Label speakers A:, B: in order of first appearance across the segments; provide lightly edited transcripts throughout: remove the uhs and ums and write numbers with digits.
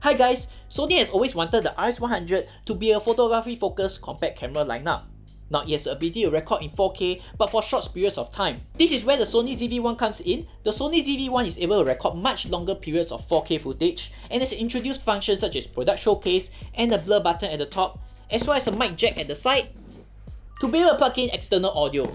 A: Hi guys, Sony has always wanted the RX100 to be a photography-focused compact camera lineup. Now it has the ability to record in 4K but for short periods of time. This is where the Sony ZV-1 comes in. The Sony ZV-1 is able to record much longer periods of 4K footage and has introduced functions such as product showcase and the blur button at the top, as well as a mic jack at the side to be able to plug in external audio.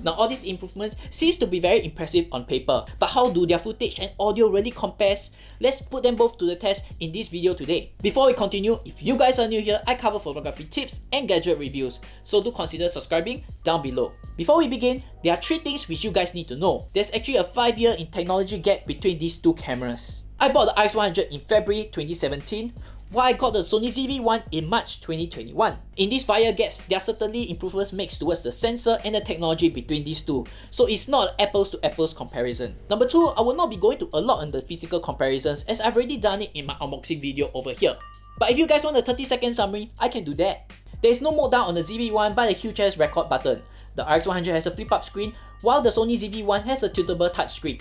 A: Now all these improvements seems to be very impressive on paper, but how do their footage and audio really compares? Let's put them both to the test in this video today. Before we continue, if you guys are new here, I cover photography tips and gadget reviews, so do consider subscribing down below. Before we begin, there are 3 things which you guys need to know. There's actually a 5-year in technology gap between these 2 cameras. I bought the RX100 in February 2017, while I got the Sony ZV-1 in March 2021. In these 5-year gaps, there are certainly improvements made towards the sensor and the technology between these 2, so it's not an apples to apples comparison. Number 2, I will not be going to a lot on the physical comparisons as I've already done it in my unboxing video over here. But if you guys want a 30-second summary, I can do that. There is no mode down on the ZV-1 but a huge ass record button. The RX100 has a flip-up screen, while the Sony ZV-1 has a tiltable touchscreen.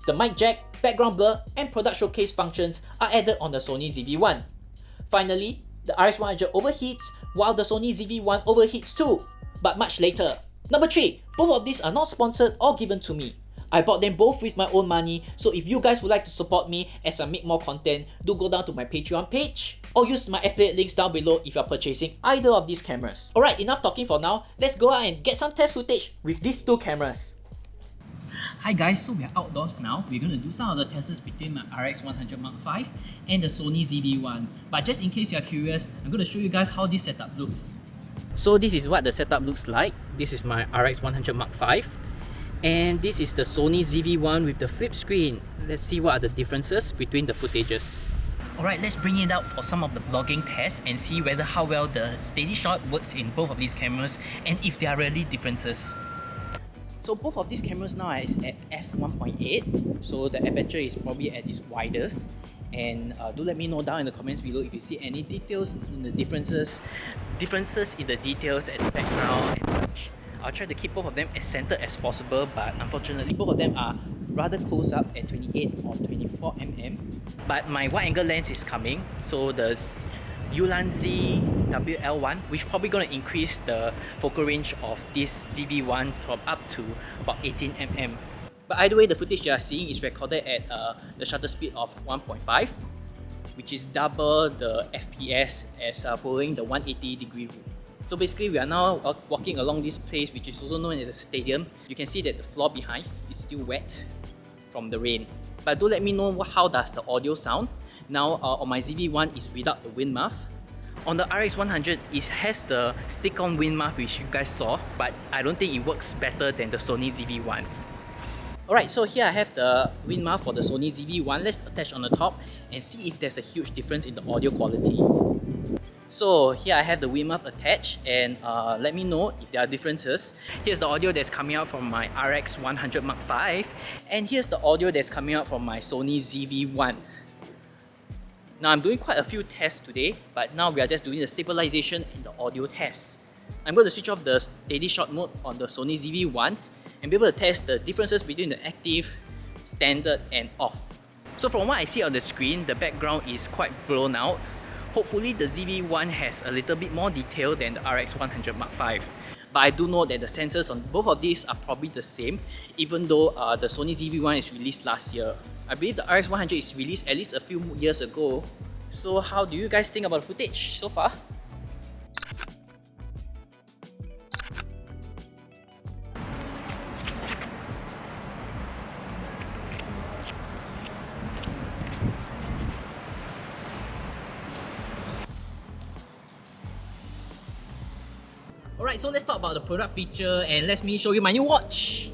A: The mic jack, background blur, and product showcase functions are added on the Sony ZV-1. Finally, the RX100 overheats, while the Sony ZV-1 overheats too, but much later. Number 3, both of these are not sponsored or given to me. I bought them both with my own money, so if you guys would like to support me as I make more content, do go down to my Patreon page or use my affiliate links down below if you are purchasing either of these cameras. Alright, enough talking for now, let's go out and get some test footage with these 2 cameras. Hi guys, so we are outdoors now. We're going to do some of the tests between my RX100 Mark V and the Sony ZV-1. But just in case you are curious, I'm going to show you guys how this setup looks. So this is what the setup looks like. This is my RX100 Mark V. And this is the Sony ZV-1 with the flip screen. Let's see what are the differences between the footages. Alright, let's bring it out for some of the vlogging tests and see whether how well the SteadyShot works in both of these cameras and if there are really differences. So both of these cameras now is at f1.8, so the aperture is probably at its widest. And do let me know down in the comments below if you see any details in the differences in the details at the background and such. I'll try to keep both of them as centered as possible, but unfortunately both of them are rather close up at 28 or 24mm. But my wide angle lens is coming, so the Ulanzi WL1, which is probably going to increase the focal range of this ZV-1 from up to about 18mm. But either way, the footage you are seeing is recorded at the shutter speed of 1.5, which is double the FPS as following the 180-degree rule. So basically, we are now walking along this place, which is also known as the stadium. You can see that the floor behind is still wet from the rain. But do let me know how does the audio sound. Now on my ZV-1 is without the Windmuff. On the RX100 it has the stick-on Windmuff which you guys saw, but I don't think it works better than the Sony ZV-1. Alright, so here I have the Windmuff for the Sony ZV-1. Let's attach on the top and see if there's a huge difference in the audio quality. So here I have the Windmuff attached and let me know if there are differences. Here's the audio that's coming out from my RX100 Mark V, and here's the audio that's coming out from my Sony ZV-1. Now I'm doing quite a few tests today, but now we are just doing the stabilization and the audio tests. I'm going to switch off the SteadyShot mode on the Sony ZV-1 and be able to test the differences between the active, standard and off. So from what I see on the screen, the background is quite blown out. Hopefully the ZV-1 has a little bit more detail than the RX100 Mark V. But I do know that the sensors on both of these are probably the same, even though the Sony ZV-1 is released last year. I believe the RX100 is released at least a few years ago. So how do you guys think about the footage so far? Alright, so let's talk about the product feature and let me show you my new watch.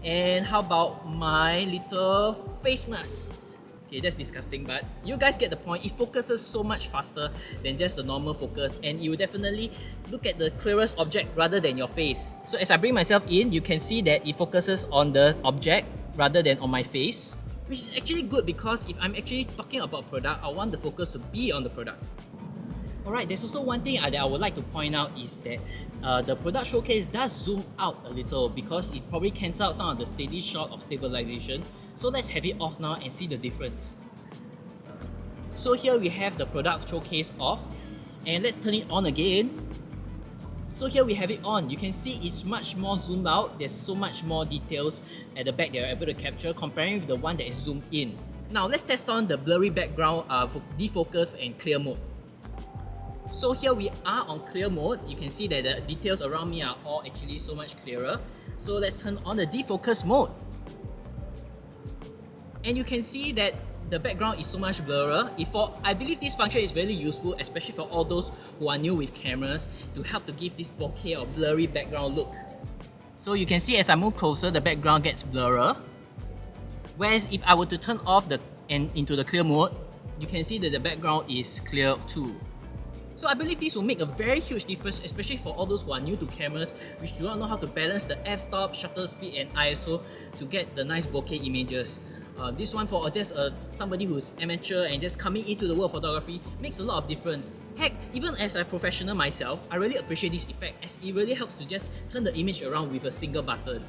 A: And how about my little face mask? Okay, that's disgusting, but you guys get the point. It focuses so much faster than just the normal focus, and you will definitely look at the clearest object rather than your face. So as I bring myself in, you can see that it focuses on the object rather than on my face, which is actually good because if I'm actually talking about product, I want the focus to be on the product. Alright, there's also one thing that I would like to point out is that the product showcase does zoom out a little because it probably cancels out some of the SteadyShot of stabilization. So let's have it off now and see the difference. So here we have the product showcase off, and let's turn it on again. So here we have it on. You can see it's much more zoomed out. There's so much more details at the back that you're able to capture comparing with the one that is zoomed in. Now let's test on the blurry background defocus and clear mode. So here we are on clear mode. You can see that the details around me are all actually so much clearer. So let's turn on the defocus mode. And you can see that the background is so much blurrer. I believe this function is really useful, especially for all those who are new with cameras, to help to give this bokeh or blurry background look. So you can see as I move closer, the background gets blurrer. Whereas if I were to turn off into the clear mode, you can see that the background is clear too. So I believe this will make a very huge difference, especially for all those who are new to cameras, which do not know how to balance the f-stop, shutter speed and ISO to get the nice bokeh images. This one for just somebody who's amateur and just coming into the world of photography makes a lot of difference. Heck, even as a professional myself, I really appreciate this effect as it really helps to just turn the image around with a single button.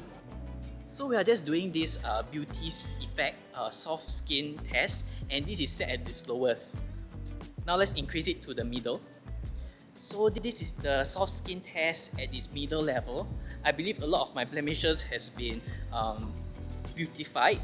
A: So we are just doing this beauty effect, soft skin test, and this is set at the slowest. Now let's increase it to the middle. So this is the soft skin test at this middle level. I believe a lot of my blemishes has been beautified,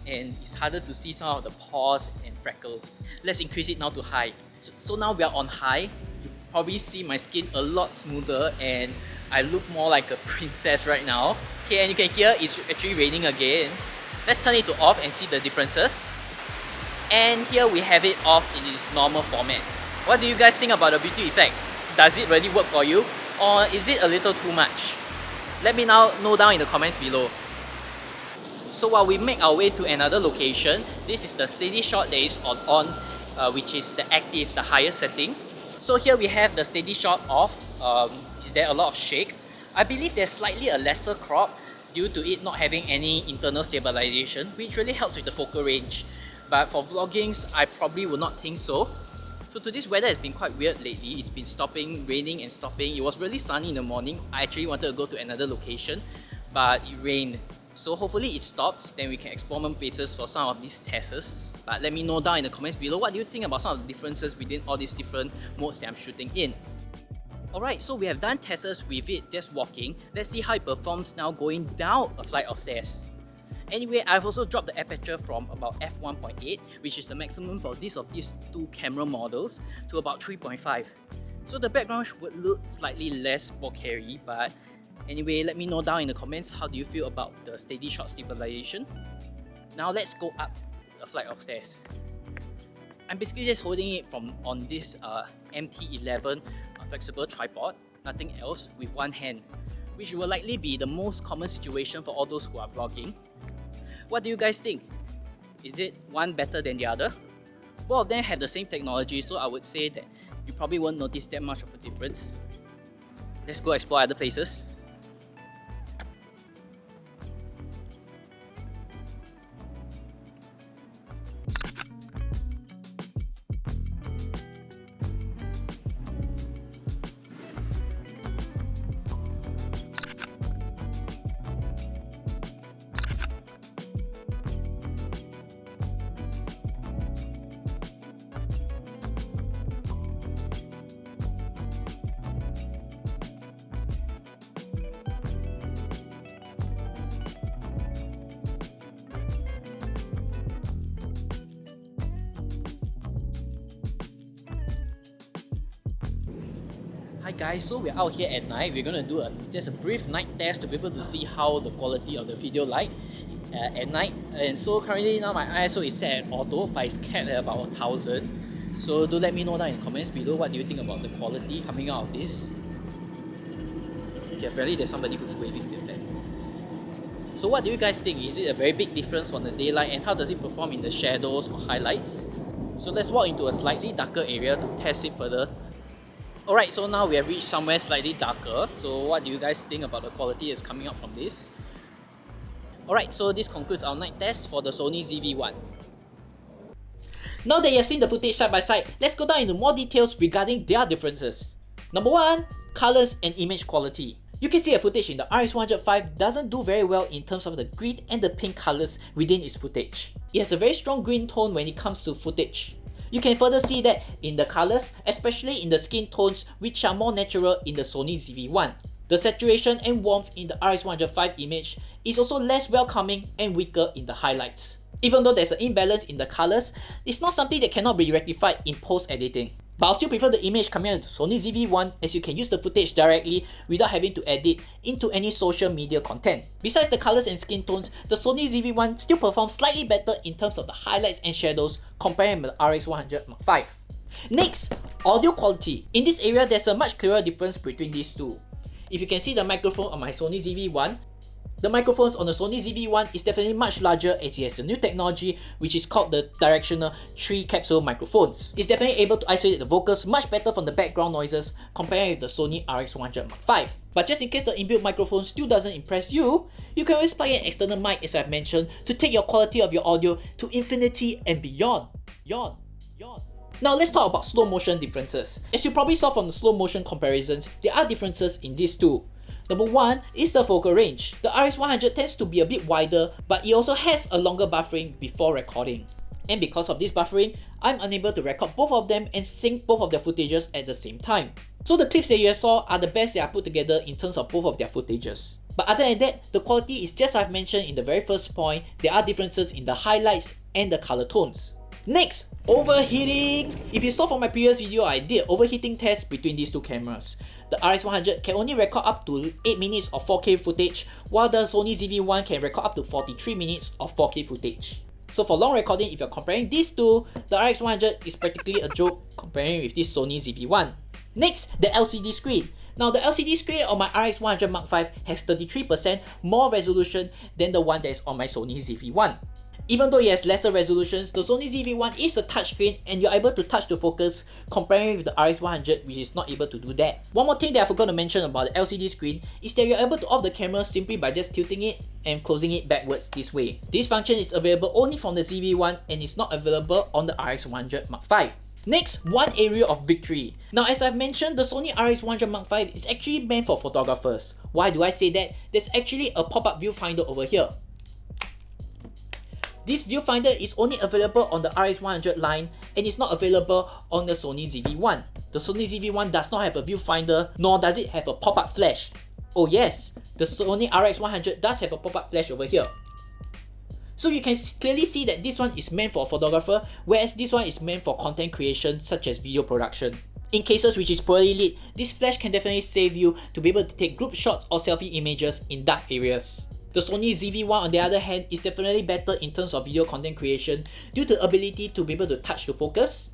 A: and it's harder to see some of the pores and freckles. Let's increase it now to high. So now we are on high. You probably see my skin a lot smoother and I look more like a princess right now. Okay, and you can hear it's actually raining again. Let's turn it to off and see the differences. And here we have it off in its normal format. What do you guys think about the beauty effect? Does it really work for you? Or is it a little too much? Let me now know down in the comments below. So while we make our way to another location, this is the SteadyShot that is on, which is the active, the highest setting. So here we have the SteadyShot off. Is there a lot of shake? I believe there's slightly a lesser crop due to it not having any internal stabilization, which really helps with the focal range. But for vloggings, I probably would not think so. So today's weather has been quite weird lately. It's been stopping, raining and stopping. It was really sunny in the morning. I actually wanted to go to another location, but it rained. So hopefully it stops, then we can explore more places for some of these tests. But let me know down in the comments below what do you think about some of the differences within all these different modes that I'm shooting in. Alright, so we have done tests with it just walking. Let's see how it performs now going down a flight of stairs. Anyway, I've also dropped the aperture from about f1.8, which is the maximum for these two camera models, to about 3.5. So the background would look slightly less bokeh-y, but anyway, let me know down in the comments how do you feel about the SteadyShot Stabilization. Now let's go up a flight of stairs. I'm basically just holding it on this MT11 flexible tripod, nothing else, with one hand, which will likely be the most common situation for all those who are vlogging. What do you guys think? Is it one better than the other? Both of them have the same technology, so I would say that you probably won't notice that much of a difference. Let's go explore other places. Hi guys, so we're out here at night. We're going to do just a brief night test to be able to see how the quality of the video like at night. And so currently now my ISO is set at auto, but it's capped at about 1000. So do let me know down in the comments below what do you think about the quality coming out of this. Okay, apparently there's somebody who's waving their flag. So what do you guys think? Is it a very big difference from the daylight, and how does it perform in the shadows or highlights? So let's walk into a slightly darker area to test it further. Alright, so now we have reached somewhere slightly darker. So what do you guys think about the quality that's coming out from this? Alright, so this concludes our night test for the Sony ZV-1. Now that you have seen the footage side by side, let's go down into more details regarding their differences. Number 1. Colors and image quality. You can see a footage in the RX100V doesn't do very well in terms of the green and the pink colors within its footage. It has a very strong green tone when it comes to footage. You can further see that in the colors, especially in the skin tones which are more natural in the Sony ZV-1. The saturation and warmth in the RX100V image is also less welcoming and weaker in the highlights. Even though there's an imbalance in the colors, it's not something that cannot be rectified in post-editing. But I'll still prefer the image coming out of the Sony ZV-1 as you can use the footage directly without having to edit into any social media content. Besides the colors and skin tones, the Sony ZV-1 still performs slightly better in terms of the highlights and shadows compared with the RX100 Mark V. Next, audio quality. In this area, there's a much clearer difference between these two. If you can see the microphone on my Sony ZV-1, the microphones on the Sony ZV-1 is definitely much larger as it has a new technology which is called the directional 3 capsule microphones. It's definitely able to isolate the vocals much better from the background noises compared with the Sony RX100 Mark V. But just in case the inbuilt microphone still doesn't impress you, you can always plug an external mic as I've mentioned to take your quality of your audio to infinity and beyond. Now let's talk about slow motion differences. As you probably saw from the slow motion comparisons, there are differences in these two. Number 1 is the focal range. The RX100 tends to be a bit wider, but it also has a longer buffering before recording. And because of this buffering, I'm unable to record both of them and sync both of their footages at the same time. So the clips that you saw are the best that I put together in terms of both of their footages. But other than that, the quality is just as I've mentioned in the very first point, there are differences in the highlights and the color tones. Next, overheating. If you saw from my previous video, I did an overheating test between these two cameras. The RX100 can only record up to 8 minutes of 4K footage, while the Sony ZV-1 can record up to 43 minutes of 4K footage. So for long recording, if you're comparing these two, the RX100 is practically a joke comparing with this Sony ZV-1. Next, the LCD screen. Now the LCD screen on my RX100 Mark V has 33% more resolution than the one that is on my Sony ZV-1. Even though it has lesser resolutions, the Sony ZV-1 is a touchscreen and you're able to touch the focus comparing with the RX100 which is not able to do that. One more thing that I forgot to mention about the LCD screen is that you're able to off the camera simply by just tilting it and closing it backwards this way. This function is available only from the ZV-1 and is not available on the RX100 Mark V. Next, one area of victory. Now as I've mentioned, the Sony RX100 Mark V is actually meant for photographers. Why do I say that? There's actually a pop-up viewfinder over here. This viewfinder is only available on the RX100 line and is not available on the Sony ZV-1. The Sony ZV-1 does not have a viewfinder, nor does it have a pop-up flash. Oh yes, the Sony RX100 does have a pop-up flash over here. So you can clearly see that this one is meant for a photographer, whereas this one is meant for content creation such as video production. In cases which is poorly lit, this flash can definitely save you to be able to take group shots or selfie images in dark areas. The Sony ZV-1 on the other hand is definitely better in terms of video content creation due to the ability to be able to touch the focus,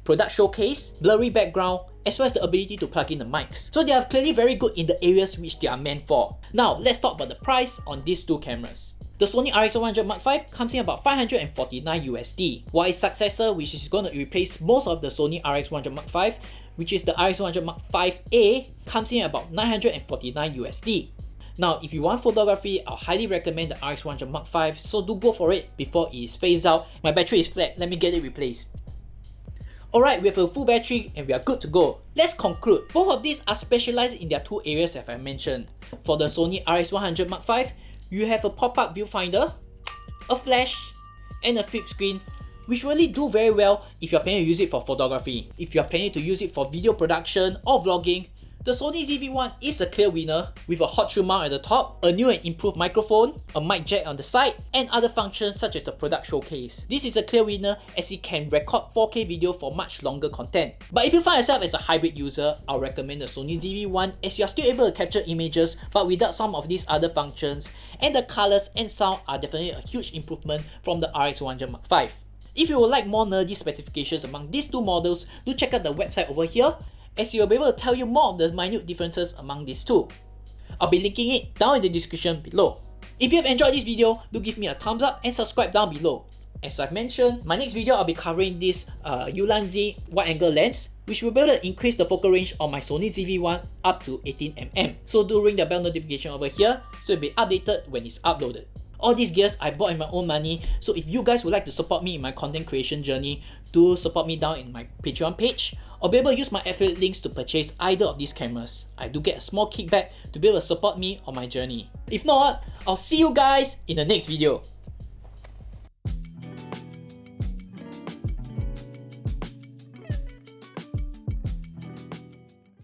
A: product showcase, blurry background, as well as the ability to plug in the mics. So they are clearly very good in the areas which they are meant for. Now let's talk about the price on these two cameras. The Sony RX100 Mark V comes in about $549 USD, while its successor, which is going to replace most of the Sony RX100 Mark V, which is the RX100 Mark V-A, comes in about $949 USD. Now, if you want photography, I highly recommend the RX100 Mark V, so do go for it before it is phased out. My battery is flat, let me get it replaced. Alright, we have a full battery and we are good to go. Let's conclude. Both of these are specialized in their two areas as I mentioned. For the Sony RX100 Mark V, you have a pop-up viewfinder, a flash, and a flip screen, which really do very well if you're planning to use it for photography. If you're planning to use it for video production or vlogging, the Sony ZV-1 is a clear winner with a hot shoe mount at the top, a new and improved microphone, a mic jack on the side, and other functions such as the product showcase. This is a clear winner as it can record 4K video for much longer content. But if you find yourself as a hybrid user, I'll recommend the Sony ZV-1 as you're still able to capture images but without some of these other functions, and the colors and sound are definitely a huge improvement from the RX100 Mark V. If you would like more nerdy specifications among these two models, do check out the website over here, as you'll be able to tell you more of the minute differences among these two. I'll be linking it down in the description below. If you have enjoyed this video, do give me a thumbs up and subscribe down below. As I've mentioned, my next video I'll be covering this Ulanzi wide angle lens, which will be able to increase the focal range on my Sony ZV-1 up to 18mm. So do ring the bell notification over here so you'll be updated when it's uploaded. All these gears I bought in my own money, so if you guys would like to support me in my content creation journey, do support me down in my Patreon page, or be able to use my affiliate links to purchase either of these cameras. I do get a small kickback to be able to support me on my journey. If not, I'll see you guys in the next video.